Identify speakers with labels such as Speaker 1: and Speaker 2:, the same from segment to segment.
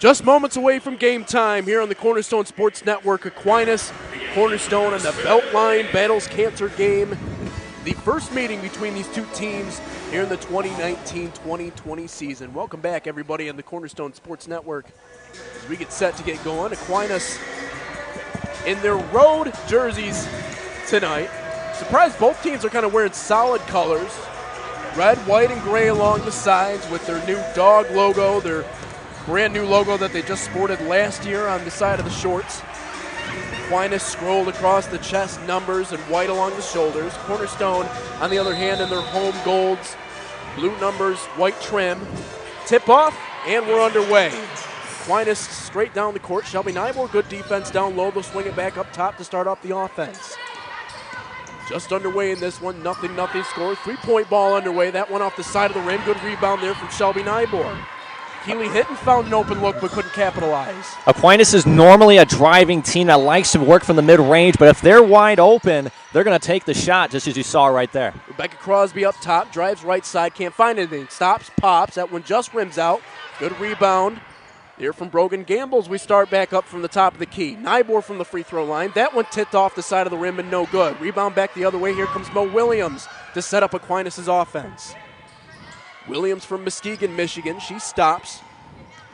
Speaker 1: Just moments away from game time here on the Cornerstone Sports Network. Aquinas, Cornerstone, and the Beltline Battles Cancer game. The first meeting between these two teams here in the 2019-2020 season. Welcome back, everybody, on the Cornerstone Sports Network. As we get set to get going, Aquinas in their road jerseys tonight. Surprised both teams are kind of wearing solid colors. Red, white, and gray along the sides with their new dog logo, their brand new logo that they just sported last year on the side of the shorts. Aquinas scrolled across the chest numbers and white along the shoulders. Cornerstone, on the other hand, in their home golds, blue numbers, white trim. Tip off, and we're underway. Aquinas straight down the court. Shelby Nybor, good defense down low. They'll swing it back up top to start off the offense. Just underway in this one, nothing score. 3-point ball underway. That one off the side of the rim. Good rebound there from Shelby Nybor. Keeley hit and found an open look but couldn't capitalize.
Speaker 2: Aquinas is normally a driving team that likes to work from the mid-range, but if they're wide open, they're going to take the shot, just as you saw right there.
Speaker 1: Rebecca Crosby up top, drives right side, can't find anything. Stops, pops, that one just rims out. Good rebound here from Brogan Gambles. We start back up from the top of the key. Nybor from the free throw line. That one tipped off the side of the rim and no good. Rebound back the other way. Here comes Mo Williams to set up Aquinas' offense. Williams from Muskegon, Michigan. She stops.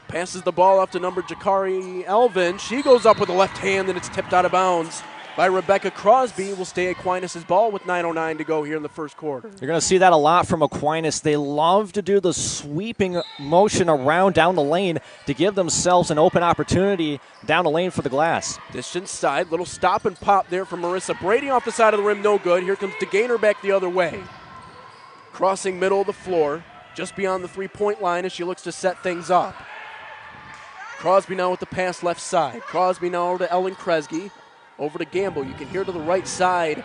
Speaker 1: Passes the ball off to number Jakari Elvin. She goes up with the left hand and it's tipped out of bounds by Rebecca Crosby. Will stay Aquinas' ball with 9:09 to go here in the first quarter.
Speaker 2: You're going to see that a lot from Aquinas. They love to do the sweeping motion around down the lane to give themselves an open opportunity down the lane for the glass.
Speaker 1: Distance side, little stop and pop there from Marissa Brady off the side of the rim, no good. Here comes DeGainer back the other way. Crossing middle of the floor, just beyond the three-point line as she looks to set things up. Crosby now with the pass left side. Crosby now over to Ellen Kresge. Over to Gamble. You can hear to the right side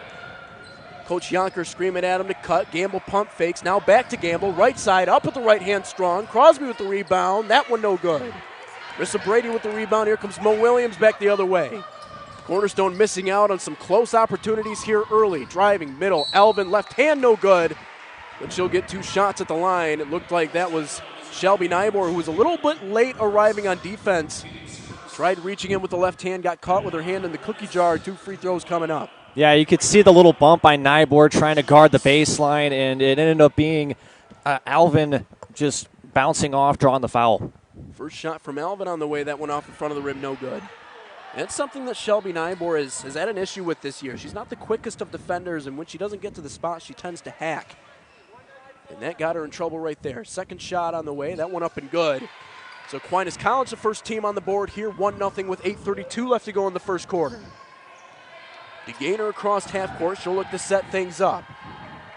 Speaker 1: Coach Yonker screaming at him to cut. Gamble pump fakes. Now back to Gamble. Right side up with the right hand strong. Crosby with the rebound. That one no good. Marissa Brady with the rebound. Here comes Mo Williams back the other way. Cornerstone missing out on some close opportunities here early. Driving middle. Elvin left hand no good. But she'll get two shots at the line. It looked like that was Shelby Nybor, who was a little bit late arriving on defense. Tried reaching in with the left hand, got caught with her hand in the cookie jar. 2 free throws coming up.
Speaker 2: Yeah, you could see the little bump by Nybor trying to guard the baseline, and it ended up being Alvin just bouncing off, drawing the foul.
Speaker 1: First shot from Alvin on the way. That went off in front of the rim, no good. That's something that Shelby Nybor has had an issue with this year. She's not the quickest of defenders, and when she doesn't get to the spot, she tends to hack. And that got her in trouble right there. Second shot on the way. That one up and good. So Aquinas College, the first team on the board here, 1-0 with 8:32 left to go in the first quarter. DeGainer across half court. She'll look to set things up.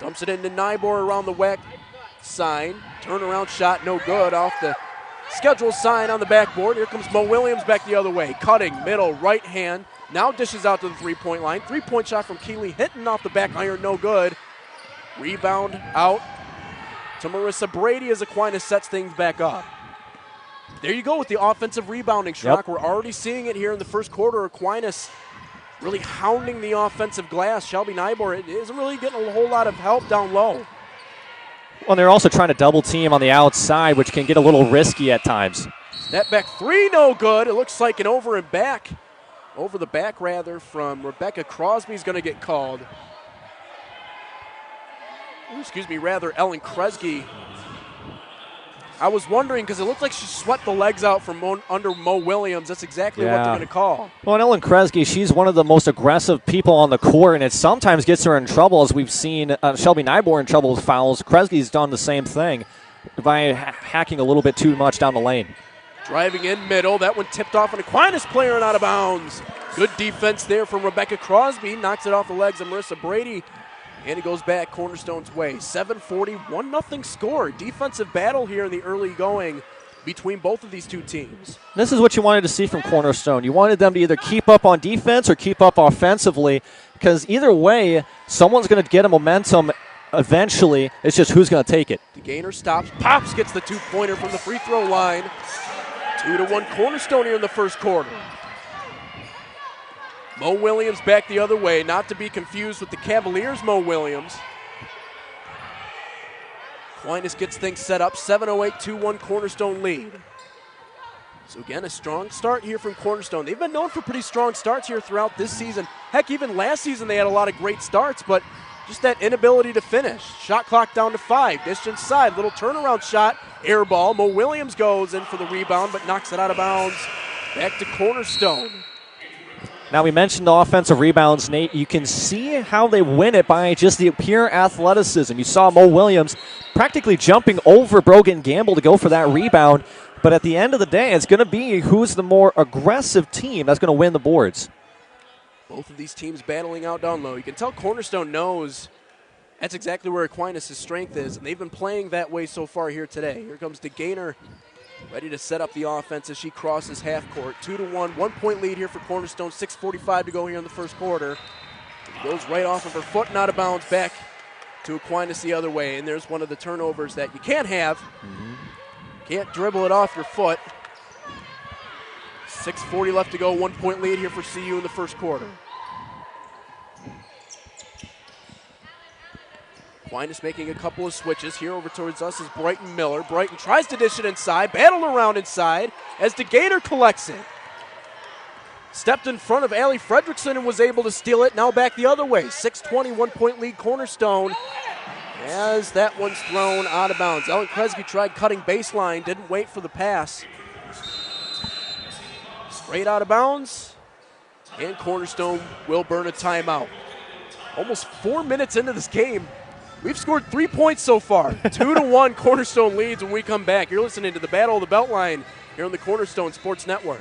Speaker 1: Dumps it into Nybor around the WAC sign. Turnaround shot, no good. Off the schedule sign on the backboard. Here comes Mo Williams back the other way. Cutting, middle, right hand. Now dishes out to the three-point line. 3-point shot from Keeley. Hitting off the back iron, no good. Rebound out to Marissa Brady as Aquinas sets things back up. There you go with the offensive rebounding, Schrock.
Speaker 2: Yep.
Speaker 1: We're already seeing it here in the first quarter. Aquinas really hounding the offensive glass. Shelby Nybor isn't really getting a whole lot of help down low.
Speaker 2: Well, they're also trying to double team on the outside, which can get a little risky at times.
Speaker 1: That back three, no good. It looks like an over the back from Rebecca Crosby is going to get called. Ellen Kresge. I was wondering because it looked like she swept the legs out from under Mo Williams. That's exactly what they're going to call.
Speaker 2: Well, and Ellen Kresge, she's one of the most aggressive people on the court, and it sometimes gets her in trouble, as we've seen Shelby Nybor in trouble with fouls. Kresge's done the same thing by hacking a little bit too much down the lane.
Speaker 1: Driving in middle. That one tipped off an Aquinas player and out of bounds. Good defense there from Rebecca Crosby. Knocks it off the legs of Marissa Brady. And it goes back Cornerstone's way. 7:40, 1-0 score. Defensive battle here in the early going between both of these two teams.
Speaker 2: This is what you wanted to see from Cornerstone. You wanted them to either keep up on defense or keep up offensively, because either way, someone's going to get a momentum eventually. It's just who's going to take it.
Speaker 1: DeGainer stops, pops, gets the two-pointer from the free throw line. 2-1 Cornerstone here in the first quarter. Mo Williams back the other way, not to be confused with the Cavaliers' Mo Williams. Aquinas gets things set up, 7:08, 2-1 Cornerstone lead. So again, a strong start here from Cornerstone. They've been known for pretty strong starts here throughout this season. Heck, even last season they had a lot of great starts, but just that inability to finish. Shot clock down to 5. Dish inside. Little turnaround shot. Air ball. Mo Williams goes in for the rebound, but knocks it out of bounds. Back to Cornerstone.
Speaker 2: Now, we mentioned the offensive rebounds, Nate. You can see how they win it by just the pure athleticism. You saw Mo Williams practically jumping over Brogan Gamble to go for that rebound. But at the end of the day, it's going to be who's the more aggressive team that's going to win the boards.
Speaker 1: Both of these teams battling out down low. You can tell Cornerstone knows that's exactly where Aquinas' strength is, and they've been playing that way so far here today. Here comes DeGaynor, ready to set up the offense as she crosses half court. 2-1, 1 point lead here for Cornerstone. 6:45 to go here in the first quarter. It goes right off of her foot and out of bounds back to Aquinas the other way. And there's one of the turnovers that you can't have. Can't dribble it off your foot. 6:40 left to go. 1 point lead here for CU in the first quarter. Aquinas making a couple of switches. Here over towards us is Brighton Miller. Brighton tries to dish it inside. Battled around inside as DeGaynor collects it. Stepped in front of Allie Fredrickson and was able to steal it. Now back the other way. 6:20, 1 point lead Cornerstone. As that one's thrown out of bounds. Ellen Kresge tried cutting baseline, didn't wait for the pass. Straight out of bounds. And Cornerstone will burn a timeout. Almost 4 minutes into this game, we've scored 3 points so far. 2-1 Cornerstone leads when we come back. You're listening to the Battle of the Beltline here on the Cornerstone Sports Network.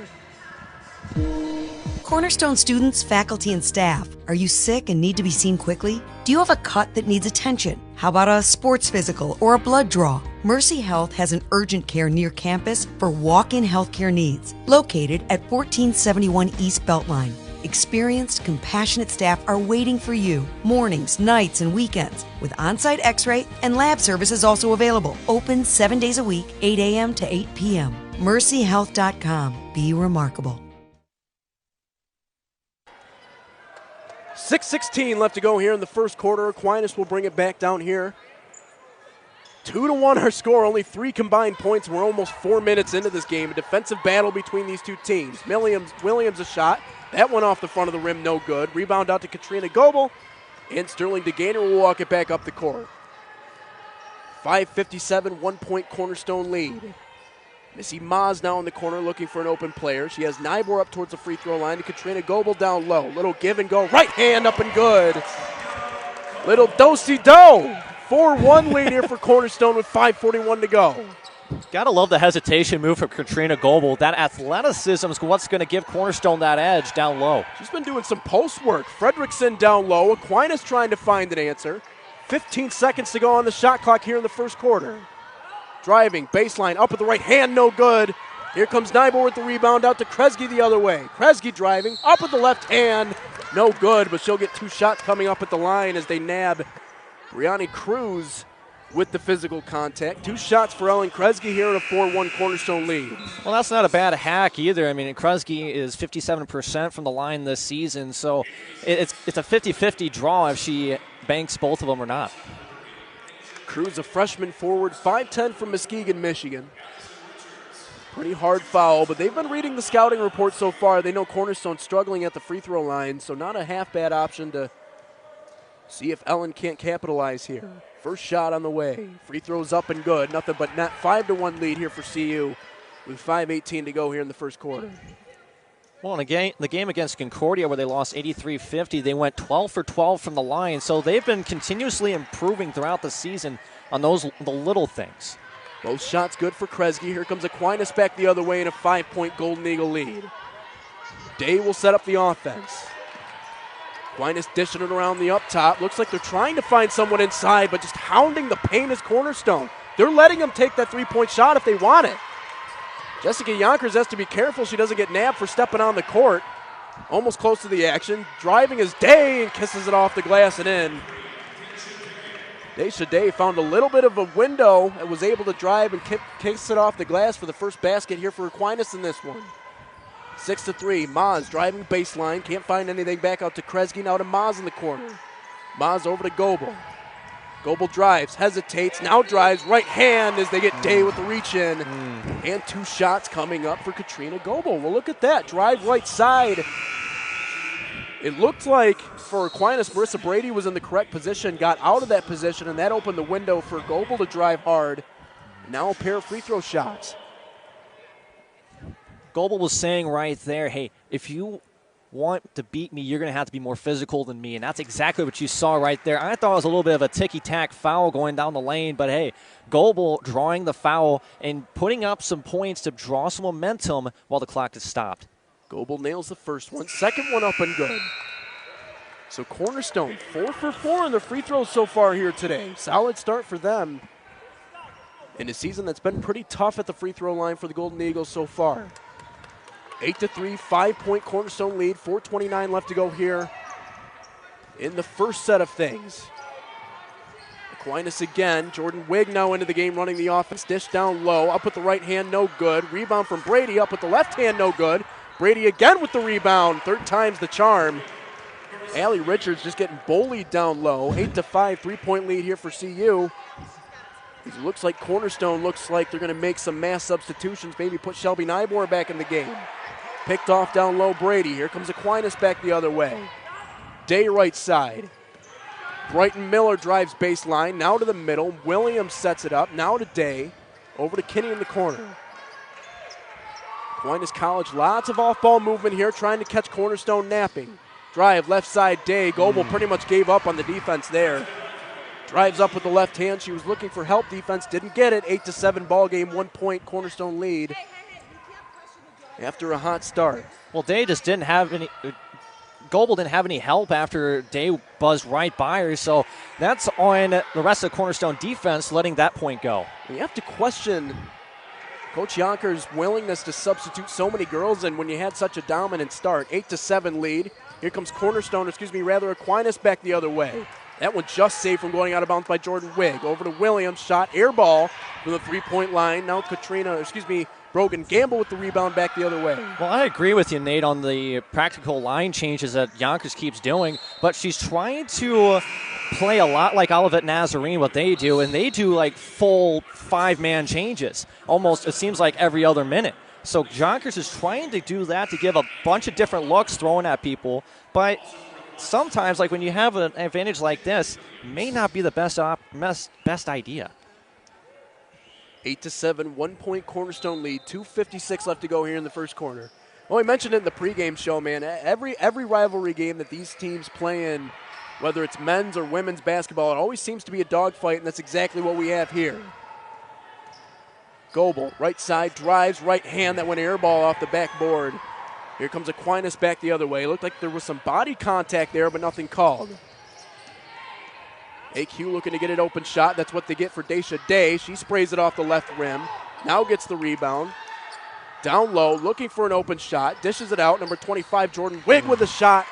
Speaker 3: Cornerstone students, faculty, and staff, are you sick and need to be seen quickly? Do you have a cut that needs attention? How about a sports physical or a blood draw? Mercy Health has an urgent care near campus for walk-in healthcare needs, located at 1471 East Beltline. Experienced, compassionate staff are waiting for you, mornings, nights, and weekends, with on-site x-ray and lab services also available. Open 7 days a week, 8 a.m. to 8 p.m. MercyHealth.com. Be remarkable.
Speaker 1: 6:16 left to go here in the first quarter. Aquinas will bring it back down here. 2-1 our score, only 3 combined points. We're almost 4 minutes into this game. A defensive battle between these two teams. Williams a shot. That one off the front of the rim, no good. Rebound out to Katrina Goebel. And Sterling DeGaynor will walk it back up the court. 5:57, 1 point Cornerstone lead. Missy Maz now in the corner looking for an open player. She has Nybor up towards the free throw line to Katrina Goebel down low. Little give and go. Right hand up and good. Little do-si-do. 4-1 lead here for Cornerstone with 5:41 to go.
Speaker 2: Gotta love the hesitation move from Katrina Goebel. That athleticism is what's going to give Cornerstone that edge down low.
Speaker 1: She's been doing some post work. Fredrickson down low. Aquinas trying to find an answer. 15 seconds to go on the shot clock here in the first quarter. Driving, baseline, up with the right hand, no good. Here comes Nybor with the rebound out to Kresge the other way. Kresge driving, up with the left hand, no good, but she'll get 2 shots coming up at the line as they nab Brianni Cruz with the physical contact. 2 shots for Ellen Kresge here in a 4-1 Cornerstone lead.
Speaker 2: Well, that's not a bad hack either. I mean, Kresge is 57% from the line this season, so it's a 50-50 draw if she banks both of them or not.
Speaker 1: Cruz, a freshman forward, 5'10" from Muskegon, Michigan. Pretty hard foul, but they've been reading the scouting report so far. They know Cornerstone struggling at the free throw line, so not a half bad option to see if Ellen can't capitalize here. First shot on the way. Free throws up and good. Nothing but net. 5-1 lead here for CU with 5:18 to go here in the first quarter.
Speaker 2: Well, in the game against Concordia where they lost 83-50, they went 12 for 12 from the line. So they've been continuously improving throughout the season on the little things.
Speaker 1: Both shots good for Kresge. Here comes Aquinas back the other way in a 5-point Golden Eagle lead. Day will set up the offense. Aquinas dishing it around the up top. Looks like they're trying to find someone inside, but just hounding the paint is Cornerstone. They're letting them take that 3-point shot if they want it. Jessica Yonkers has to be careful she doesn't get nabbed for stepping on the court. Almost close to the action. Driving is Day and kisses it off the glass and in. Daisha Day found a little bit of a window and was able to drive and kiss it off the glass for the first basket here for Aquinas in this one. 6-3. Maz driving baseline. Can't find anything back out to Kresge. Now to Maz in the corner. Maz over to Goebel. Goebel drives, hesitates, now drives, right hand as they get Day with the reach in. And 2 shots coming up for Katrina Goebel. Well, look at that. Drive right side. It looked like for Aquinas, Marissa Brady was in the correct position, got out of that position, and that opened the window for Goebel to drive hard. Now a pair of free throw shots.
Speaker 2: Goebel was saying right there, hey, if you want to beat me, you're going to have to be more physical than me, and that's exactly what you saw right there. I thought it was a little bit of a ticky-tack foul going down the lane, but hey, Goebel drawing the foul and putting up some points to draw some momentum while the clock is stopped.
Speaker 1: Goebel nails the first one, second one up and good. So Cornerstone 4 for 4 in the free throws so far here today. Solid start for them in a season that's been pretty tough at the free throw line for the Golden Eagles so far. 8-3, 5-point Cornerstone lead, 4:29 left to go here in the first set of things. Aquinas again, Jordan Wigg now into the game running the offense, dish down low, up with the right hand, no good. Rebound from Brady, up with the left hand, no good. Brady again with the rebound, third time's the charm. Allie Richards just getting bullied down low, 8-5, 3-point lead here for CU. It looks like Cornerstone looks like they're going to make some mass substitutions, maybe put Shelby Nybor back in the game. Picked off down low Brady. Here comes Aquinas back the other way. Day right side. Brighton Miller drives baseline, now to the middle. Williams sets it up, now to Day. Over to Kinney in the corner. Aquinas College, lots of off-ball movement here, trying to catch Cornerstone napping. Drive, left side, Day. Goebel pretty much gave up on the defense there. Drives up with the left hand. She was looking for help. Defense didn't get it. 8-7 ball game, 1-point Cornerstone lead after a hot start.
Speaker 2: Well, Day just didn't have any. Goebel didn't have any help after Day buzzed right by her, so that's on the rest of the Cornerstone defense letting that point go.
Speaker 1: You have to question Coach Yonkers' willingness to substitute so many girls, and when you had such a dominant start, 8-7 lead. Here comes Aquinas back the other way. That one just saved from going out of bounds by Jordan Wigg. Over to Williams, shot, air ball from the 3-point line. Now Brogan Gamble with the rebound back the other way.
Speaker 2: Well, I agree with you, Nate, on the practical line changes that Yonkers keeps doing, but she's trying to play a lot like Olivet Nazarene, what they do, and they do like full 5-man changes. Almost, it seems like every other minute. So Yonkers is trying to do that to give a bunch of different looks thrown at people, but sometimes, like when you have an advantage like this, may not be the best idea.
Speaker 1: 8-7, 1-point Cornerstone lead. 2:56 left to go here in the first quarter. Well, we mentioned it in the pregame show, man. Every rivalry game that these teams play in, whether it's men's or women's basketball, it always seems to be a dogfight, and that's exactly what we have here. Goebel, right side, drives, right hand. That went air ball off the backboard. Here comes Aquinas back the other way. It looked like there was some body contact there, but nothing called. AQ looking to get an open shot. That's what they get for Daisha Day. She sprays it off the left rim. Now gets the rebound. Down low, looking for an open shot. Dishes it out. Number 25, Jordan Wigg with a shot.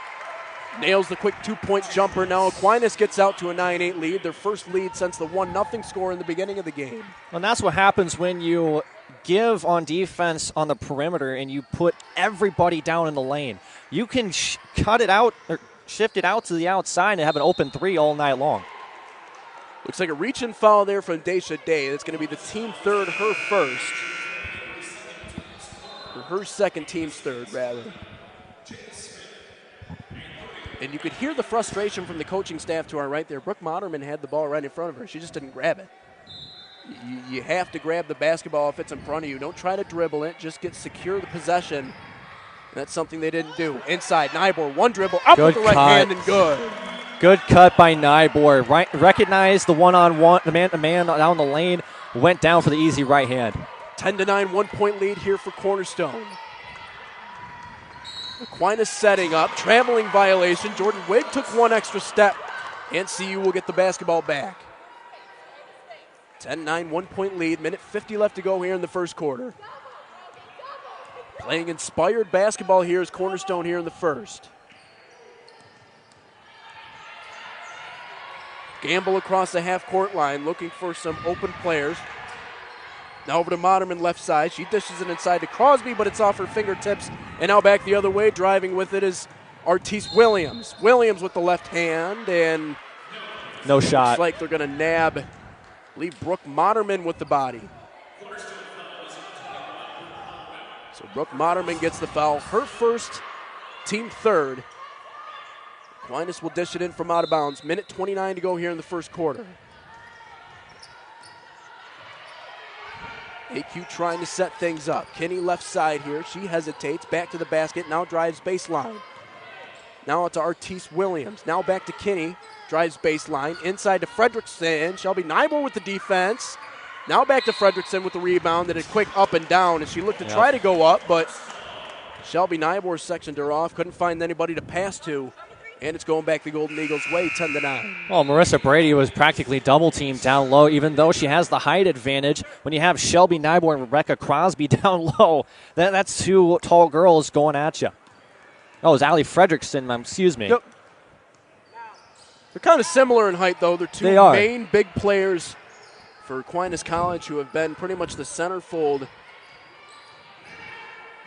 Speaker 1: Nails the quick 2-point jumper. Now Aquinas gets out to a 9-8 lead. Their first lead since the 1-0 score in the beginning of the game.
Speaker 2: And that's what happens when you give on defense on the perimeter and you put everybody down in the lane. You can cut it out or shift it out to the outside and have an open 3 all night long.
Speaker 1: Looks like a reach and foul there from Daisha Day. That's going to be the team third, her first. Or her second, team's third, rather. And you could hear the frustration from the coaching staff to our right there. Brooke Moderman had the ball right in front of her. She just didn't grab it. You have to grab the basketball if it's in front of you. Don't try to dribble it. Just secure the possession. And that's something they didn't do. Inside, Nybor, one dribble, up with the right hand and good.
Speaker 2: Good cut by Nybor. Right, recognized the one-on-one, the man-to-man down the lane, went down for the easy right hand.
Speaker 1: 10-9, 1-point lead here for Cornerstone. Aquinas setting up, traveling violation. Jordan Wigg took one extra step, and CU will get the basketball back. 10-9, 1-point lead, minute 50 left to go here in the first quarter. Playing inspired basketball here is Cornerstone here in the first. Gamble across the half-court line, looking for some open players. Now over to Moderman left side. She dishes it inside to Crosby, but it's off her fingertips. And now back the other way, driving with it is Artise Williams. Williams with the left hand, and
Speaker 2: No shot.
Speaker 1: Looks like they're going to nab, leave Brooke Moderman with the body. So Brooke Moderman gets the foul. Her first, team third. Aquinas will dish it in from out of bounds. Minute 29 to go here in the first quarter. AQ trying to set things up. Kinney left side here. She hesitates. Back to the basket. Now drives baseline. Now it's Artise Williams. Now back to Kinney. Drives baseline. Inside to Fredrickson. Shelby Nybor with the defense. Now back to Fredrickson with the rebound. And a quick up and down. And she looked to try to go up, but Shelby Nybor sectioned her off. Couldn't find anybody to pass to. And it's going back the Golden Eagles' way, 10-9.
Speaker 2: Well, Marissa Brady was practically double-teamed down low, even though she has the height advantage. When you have Shelby Nybor and Rebecca Crosby down low, that's two tall girls going at you. Oh, it was Allie Fredrickson, excuse me.
Speaker 1: Yep. They're kind of similar in height, though. They're two main big players for Aquinas College who have been pretty much the centerfold.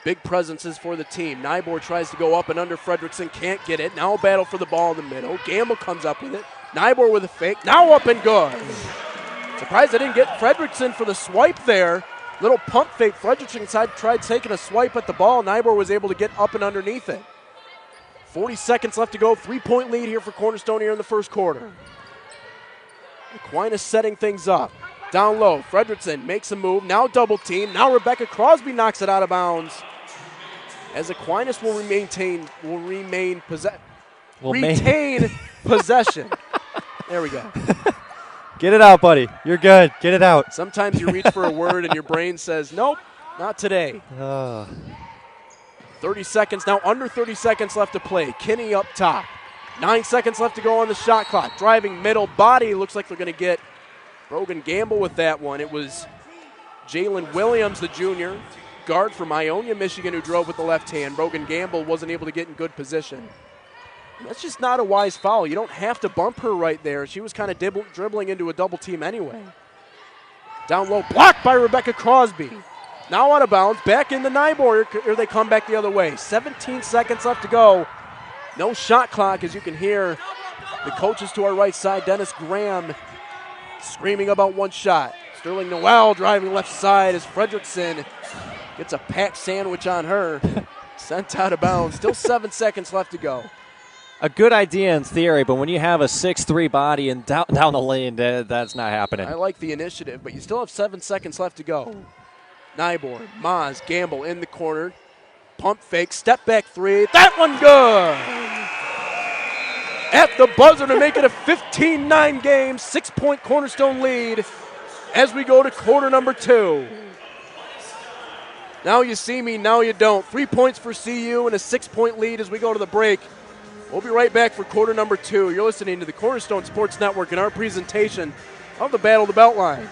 Speaker 1: Big presences for the team. Nybor tries to go up and under Fredrickson, can't get it. Now a battle for the ball in the middle. Gamble comes up with it. Nybor with a fake. Now up and good. Surprised I didn't get Fredrickson for the swipe there. Little pump fake. Fredrickson tried taking a swipe at the ball. Nybor was able to get up and underneath it. 40 seconds left to go. 3-point lead here for Cornerstone here in the first quarter. Aquinas setting things up. Down low. Fredrickson makes a move. Now double team. Now Rebecca Crosby knocks it out of bounds. As Aquinas will retain possession. There we go.
Speaker 2: Get it out, buddy. You're good. Get it out.
Speaker 1: Sometimes you reach for a word and your brain says, nope, not today. 30 seconds, now under 30 seconds left to play. Kinney up top. 9 seconds left to go on the shot clock. Driving middle body. Looks like they're going to get Brogan Gamble with that one. It was Jalen Williams, the junior, guard from Ionia, Michigan, who drove with the left hand. Brogan Gamble wasn't able to get in good position. That's just not a wise foul. You don't have to bump her right there. She was kind of dribbling into a double team anyway. Down low, blocked by Rebecca Crosby. Now out of bounds, back into Nybor, or they come back the other way. 17 seconds left to go. No shot clock, as you can hear the coaches to our right side, Dennis Graham, screaming about one shot. Sterling Noel driving left side as Fredrickson gets a packed sandwich on her. Sent out of bounds. Still 7 seconds left to go.
Speaker 2: A good idea in theory, but when you have a 6'3" body and down the lane, that's not happening.
Speaker 1: I like the initiative, but you still have 7 seconds left to go. Nybor, Maz, Gamble in the corner. Pump fake, step back three. That one good! At the buzzer to make it a 15-9 game, 6-point Cornerstone lead as we go to quarter number 2. Now you see me, now you don't. 3 points for CU and a 6-point lead as we go to the break. We'll be right back for quarter number 2. You're listening to the Cornerstone Sports Network and our presentation of the Battle of the Beltline.